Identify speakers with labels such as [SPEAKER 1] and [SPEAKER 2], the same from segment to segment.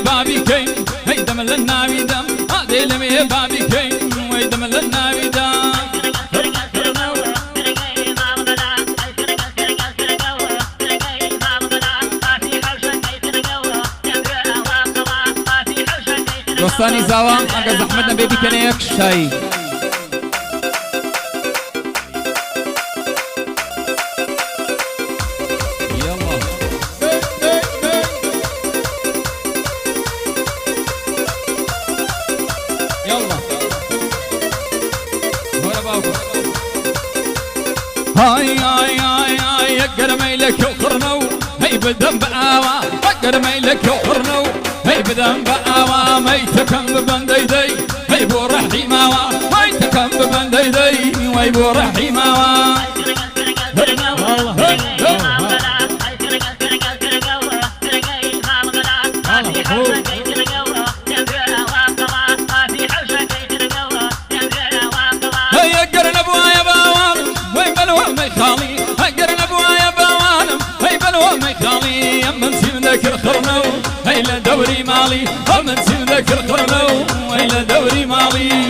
[SPEAKER 1] بابي كين هيدم للناوي دم هذه لمي بابي كين ويدم للناوي دم دوستانی زاوا اگر زحمت نبی کنه یک شای هاي هاي هاي هاي قرمي لك وقرنو هي بدم بآوا قرمي لك وقرنو هي بدم بآوا ميتكم ببنديدي هي بو رحيماوا ميتكم ببنديدي وي بو رحيماوا القرنو هيلا دوري مالي هم نسيب ذاك القرنو هيلا دوري مالي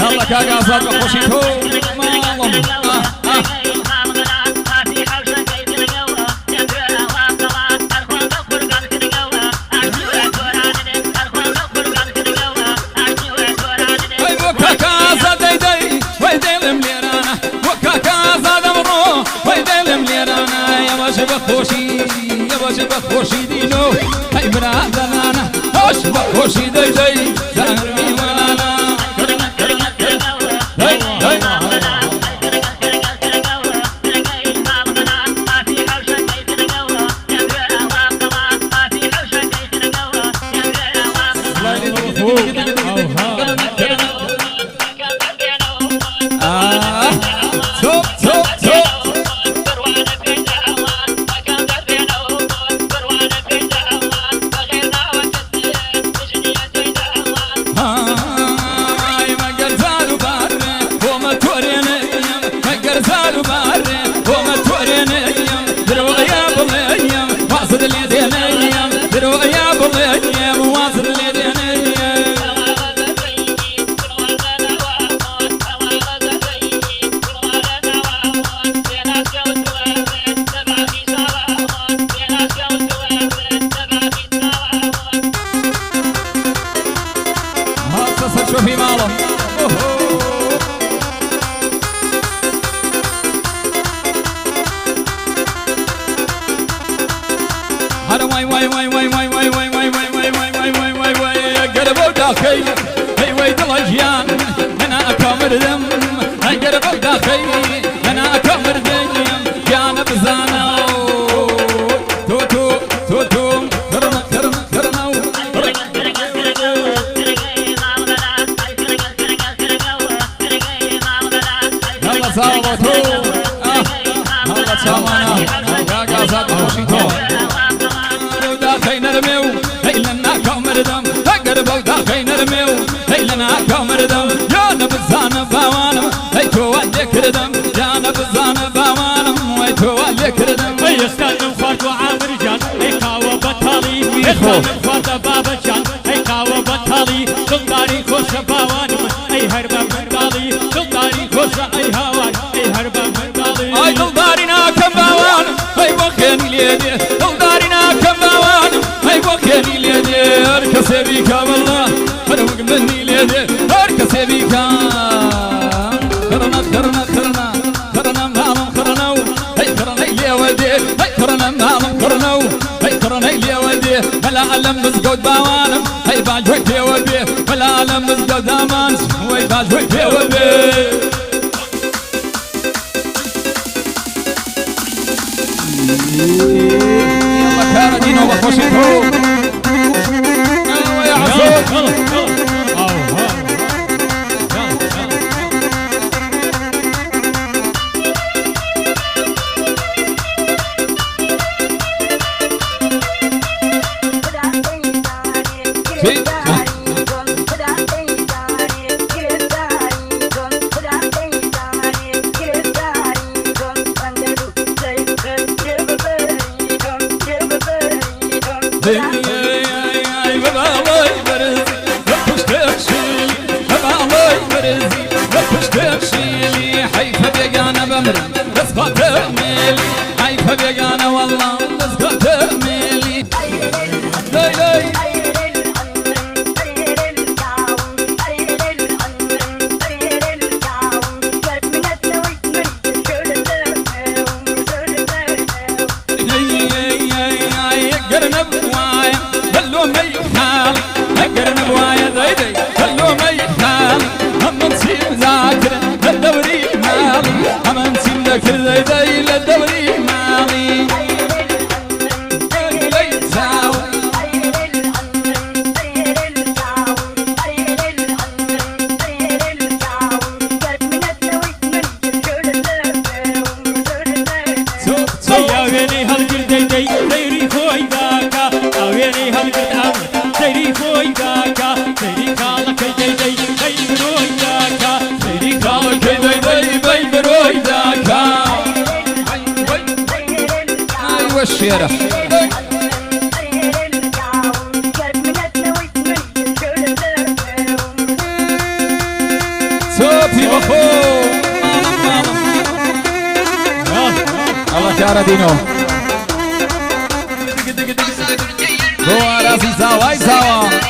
[SPEAKER 1] هلا كاكا صاد خوشيتو بخوشي يا باش بخوشي دينو هاي برادنا انا وش بخوشي داي داي زهري وانا هاي هاي شوفي ماله هذا واي واي واي واي واي واي واي واي واي واي واي واي واي واي قربوا داخل هي ويد الأجيان أنا أكمل ذم قربوا داخل أنا أكمل ذم جانا بزانا تو تو تو تو كرنا كرنا كرنا هلا صاوتو هلا صامنا كاكا صاد خوشيتو داخل نرميو هي لنا كامر دم قربوا داخل نرميو هي لنا كامر دم يا نبزان باوانم هي توالك ردم يا نبزان باوانم هي توالك ردم
[SPEAKER 2] هي استاذ فرد وعامر جان هي كاوى بطالي استاذ فرد بابا جان هي كاوى بطالي سلطاني خوش باوانم هي هربا مردالي سلطاني خوش اي هاوان هي هربا مردالي
[SPEAKER 1] اي دلدارنا كم باوانم هي بخيني ليدي دلدارنا كم باوانم هي بخيني ليدي اركسي بيكا والله فرق مني ليدي اركسي بيكا كرنا كرنا كرنا كرنا مالم كرنو هي كرنا يا ودي هي كرنا مالم كرنو هي كرنا يا ودي بلا علم مسجود باوانم هي باجوك يا ودي بلا علم مسجود امانس هي باجوك يا ودي يلا كان دينو وخوشيتو يا عزوز
[SPEAKER 3] Give
[SPEAKER 1] الشيرة صوفي بخو الله كارا دينو هو راسي ساوا ساوا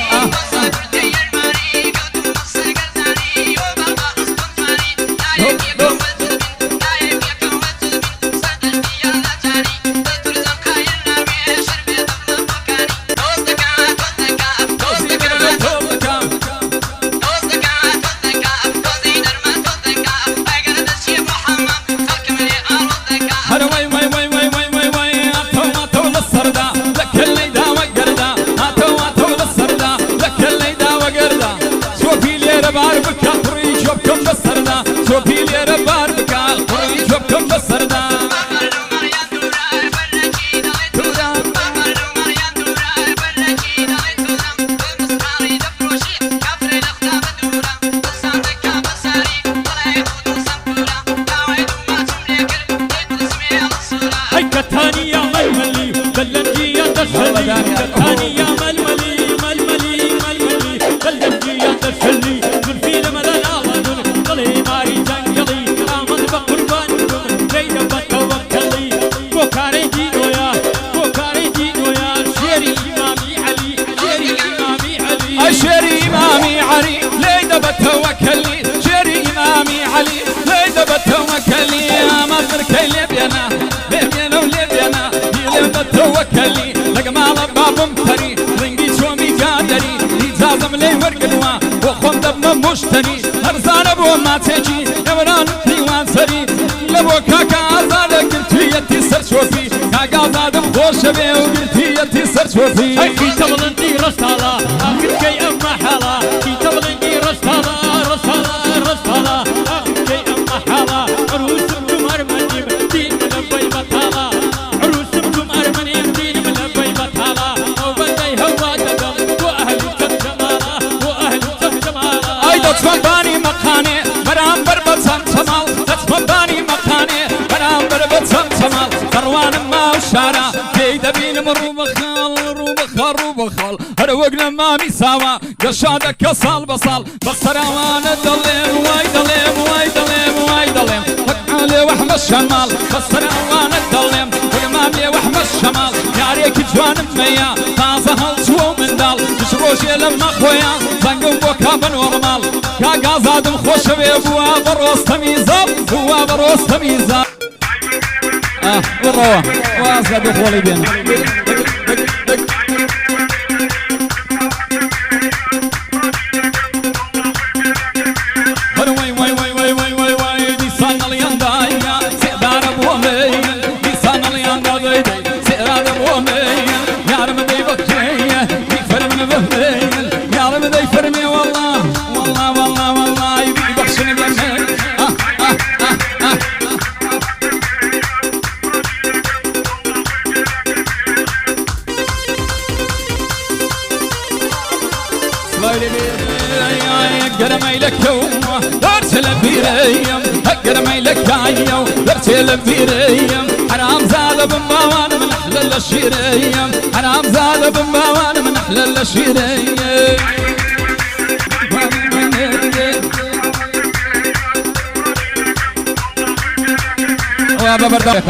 [SPEAKER 1] شيري إمامي علي ليدا بتوكلي شيري إمامي علي ليدا بتوكلي ما تركي لبينا لبينا ولبينا ليدا بتوكلي لقما باب مطري رنجي شومي قادري لازم لي ورقلوا وخم دبنا مشتري هرزان ابو ما تجي امران ديوان سري لبو كاكا ازاد قلتي يتي سر شوفي كاكا ازاد خوش بي وقلتي يتي سر شوفي
[SPEAKER 2] هاي في تبلنتي رشتالا اخر كي اما حالا في تبلنتي رشتالا رشتالا رشتالا اخر كي اما حالا عروسكم ارمني دين ملبي بطالا عروسكم ارمني دين ملبي بطالا وبدي هوا دقل واهل جمالا واهل جمالا
[SPEAKER 1] اي تتفضاني مقاني برام بربط سمال تتفضاني مقاني برام بربط سمال فروان ما وشارع كيد بين مروبخال روبخال هروقنا ما ميساوا قشادك كصال بصال بصراوان الدليم واي دليم واي دليم واي دليم وقعالي وحم الشمال بصراوان الدليم وقمامي وحم الشمال ياريك جوان ميا طازه هالجو من دال تشروشي لما خويا زنقم بوكا بنورمال كاقا زادم خوش بيبوا بروس تميزاب هو بروس تميزاب والروح واصل دخولي بينا قرمي لك ارسل بيريم قرمي لك عيو ارسل بيريم حرام زاد بمباوان من احلى الشيريم حرام زاد بمباوان من احلى الشيريم وابا بردك